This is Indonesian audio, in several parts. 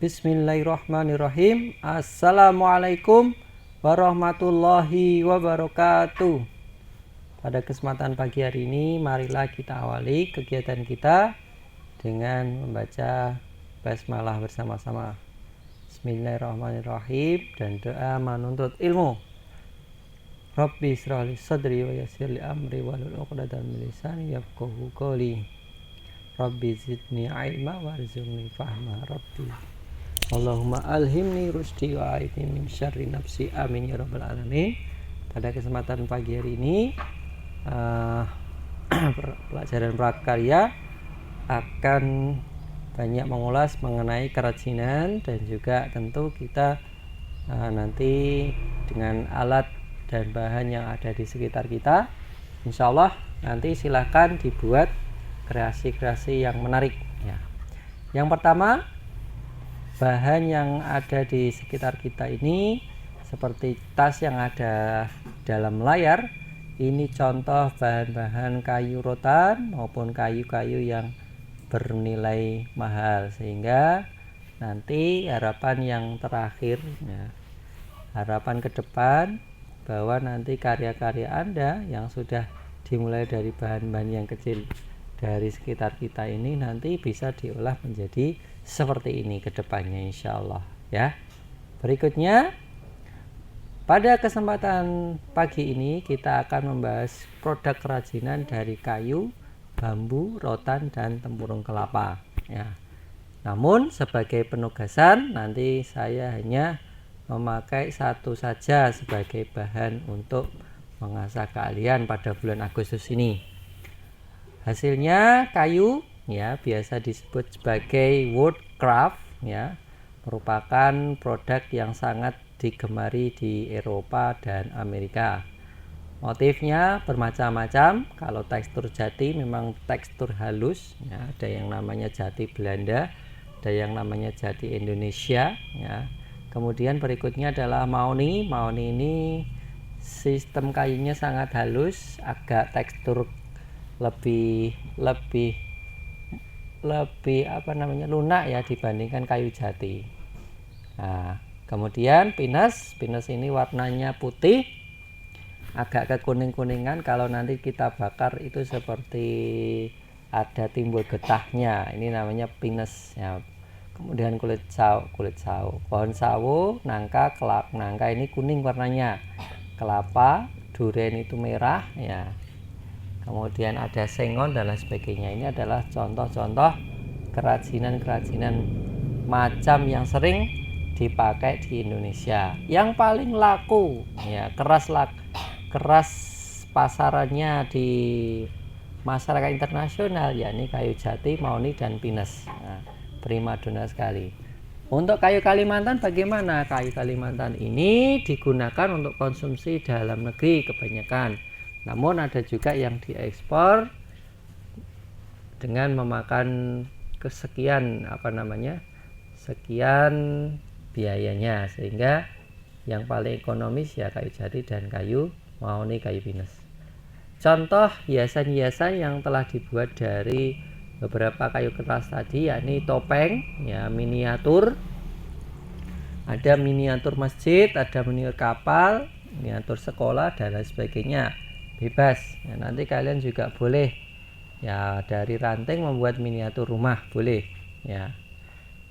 Bismillahirrahmanirrahim. Assalamualaikum warahmatullahi wabarakatuh. Pada kesempatan pagi hari ini, marilah kita awali kegiatan kita dengan membaca basmalah bersama-sama. Bismillahirrahmanirrahim dan doa menuntut ilmu. Rabbi israh li sadri wa yassir li amri wahlul 'uqdatam min lisani yafqahu qawli. Rabbi zidni ilma warzuqni fahma Rabbi. Allahumma alhimni rusdi wa aidni min syarri nafsi amin ya rabbal alamin. Pada kesempatan pagi hari ini pelajaran prakarya akan banyak mengulas mengenai kerajinan dan juga tentu kita nanti dengan alat dan bahan yang ada di sekitar kita, insya Allah nanti silahkan dibuat kreasi-kreasi yang menarik ya. Yang pertama, bahan yang ada di sekitar kita ini seperti tas yang ada dalam layar, ini contoh bahan-bahan kayu rotan maupun kayu-kayu yang bernilai mahal, sehingga nanti harapan yang terakhir ya, harapan ke depan bahwa nanti karya-karya Anda yang sudah dimulai dari bahan-bahan yang kecil dari sekitar kita ini nanti bisa diolah menjadi seperti ini ke depannya insya Allah ya. Berikutnya, pada kesempatan pagi ini kita akan membahas produk kerajinan dari kayu, bambu, rotan, dan tempurung kelapa ya. Namun sebagai penugasan nanti saya hanya memakai satu saja sebagai bahan untuk mengasah keahlian pada bulan Agustus ini. Hasilnya kayu ya, biasa disebut sebagai woodcraft ya, merupakan produk yang sangat digemari di Eropa dan Amerika. Motifnya bermacam-macam. Kalau tekstur jati memang tekstur halus ya, ada yang namanya jati Belanda, ada yang namanya jati Indonesia ya. Kemudian berikutnya adalah mahoni. Mahoni ini sistem kayunya sangat halus, agak tekstur lebih lunak ya dibandingkan kayu jati. Nah, kemudian pinus ini warnanya putih, agak kekuning-kuningan. Kalau nanti kita bakar itu seperti ada timbul getahnya, ini namanya pinus ya. Kemudian kulit sawo, pohon sawo, nangka, nangka ini kuning warnanya, kelapa, duren itu merah ya. Kemudian ada sengon dan lain sebagainya. Ini adalah contoh-contoh kerajinan-kerajinan macam yang sering dipakai di Indonesia. Yang paling laku ya, keras pasarannya di masyarakat internasional yakni kayu jati, mahoni, dan pinus. Nah, primadona sekali. Untuk kayu Kalimantan bagaimana? Kayu Kalimantan ini digunakan untuk konsumsi dalam negeri kebanyakan. Namun ada juga yang diekspor dengan memakan sekian biayanya, sehingga yang paling ekonomis ya kayu jati dan kayu mahoni, kayu pinus. Contoh hiasan-hiasan yang telah dibuat dari beberapa kayu keras tadi yakni topeng ya, miniatur, ada miniatur masjid, ada miniatur kapal, miniatur sekolah dan lain sebagainya. Bebas ya, nanti kalian juga boleh ya dari ranting membuat miniatur rumah, boleh ya.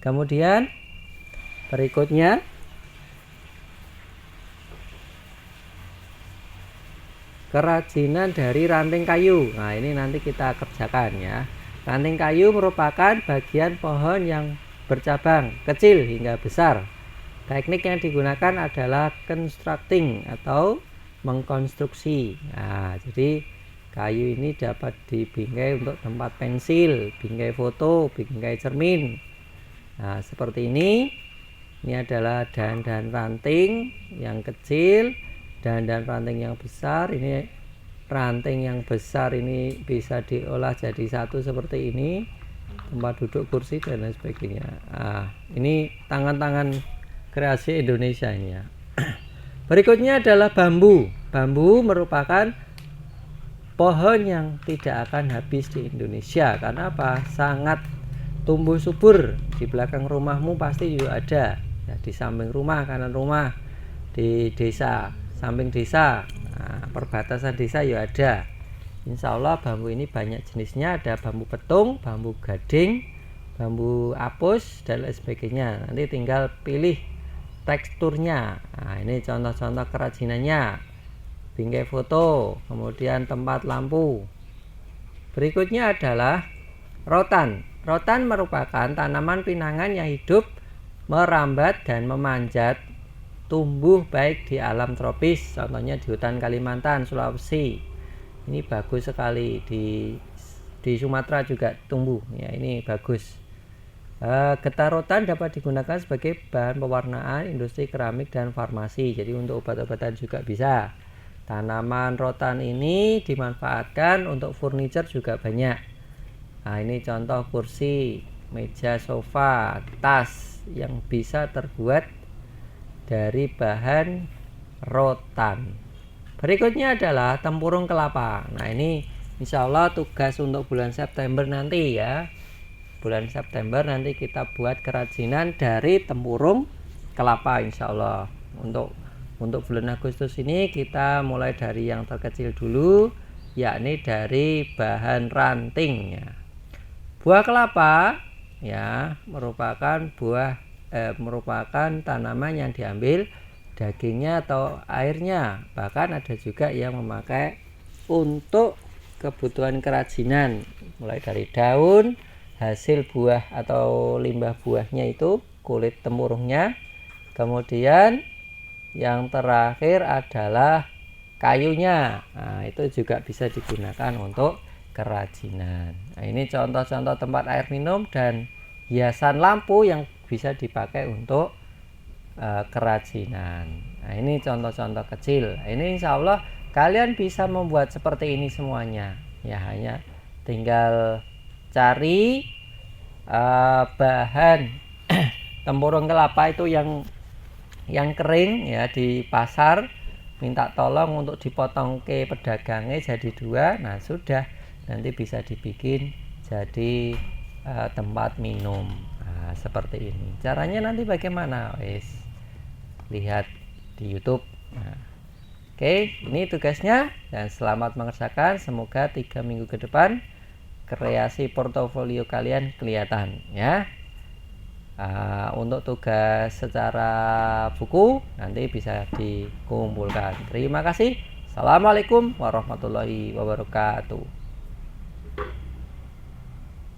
Kemudian berikutnya kerajinan dari ranting kayu. Nah, ini nanti kita kerjakan ya. Ranting kayu merupakan bagian pohon yang bercabang kecil hingga besar. Teknik yang digunakan adalah constructing atau mengkonstruksi. Nah, jadi kayu ini dapat dibingkai untuk tempat pensil, bingkai foto, bingkai cermin. Nah, seperti ini. Ini adalah dahan-dahan ranting yang kecil, dahan-dahan ranting yang besar. Ini ranting yang besar ini bisa diolah jadi satu seperti ini, tempat duduk, kursi, dan lain sebagainya. Nah, ini tangan-tangan kreasi Indonesia ini ya. Berikutnya adalah bambu. Bambu merupakan pohon yang tidak akan habis di Indonesia. Karena apa? Sangat tumbuh subur. Di belakang rumahmu pasti juga ada ya, di samping rumah, kanan rumah, di desa, samping desa, perbatasan desa ya ada. Insya Allah bambu ini banyak jenisnya, ada bambu petung, bambu gading, bambu apus dan lain sebagainya. Nanti tinggal pilih teksturnya. Nah, ini contoh-contoh kerajinannya, bingkai foto, kemudian tempat lampu. Berikutnya adalah rotan. Rotan merupakan tanaman pinangan yang hidup, merambat dan memanjat, tumbuh baik di alam tropis, contohnya di hutan Kalimantan, Sulawesi. Ini bagus sekali, di Sumatera juga tumbuh ya, ini bagus. Getah rotan dapat digunakan sebagai bahan pewarnaan industri keramik dan farmasi, jadi untuk obat-obatan juga bisa. Tanaman rotan ini dimanfaatkan untuk furniture juga banyak. Nah, ini contoh kursi, meja sofa, tas yang bisa terbuat dari bahan rotan. Berikutnya adalah tempurung kelapa. Nah, ini insya Allah tugas untuk bulan September nanti ya. Bulan September nanti kita buat kerajinan dari tempurung kelapa insya Allah. Untuk bulan Agustus ini kita mulai dari yang terkecil dulu, yakni dari bahan ranting ya. Buah kelapa ya merupakan tanaman yang diambil dagingnya atau airnya, bahkan ada juga yang memakai untuk kebutuhan kerajinan, mulai dari daun, hasil buah atau limbah buahnya itu, kulit tempurungnya, kemudian yang terakhir adalah kayunya. Nah, itu juga bisa digunakan untuk kerajinan. Nah, ini contoh-contoh tempat air minum dan hiasan lampu yang bisa dipakai untuk kerajinan. Nah, ini contoh-contoh kecil. Ini insya Allah kalian bisa membuat seperti ini semuanya ya, hanya tinggal cari bahan tempurung kelapa itu yang kering ya di pasar, minta tolong untuk dipotong ke pedagangnya jadi 2. Nah, sudah nanti bisa dibikin jadi tempat minum. Nah, seperti ini caranya. Nanti bagaimana, lihat di YouTube. Nah, oke, ini tugasnya dan selamat mengerjakan. Semoga 3 minggu ke depan kreasi portofolio kalian kelihatan ya. Untuk tugas secara buku nanti bisa dikumpulkan. Terima kasih. Assalamualaikum warahmatullahi wabarakatuh.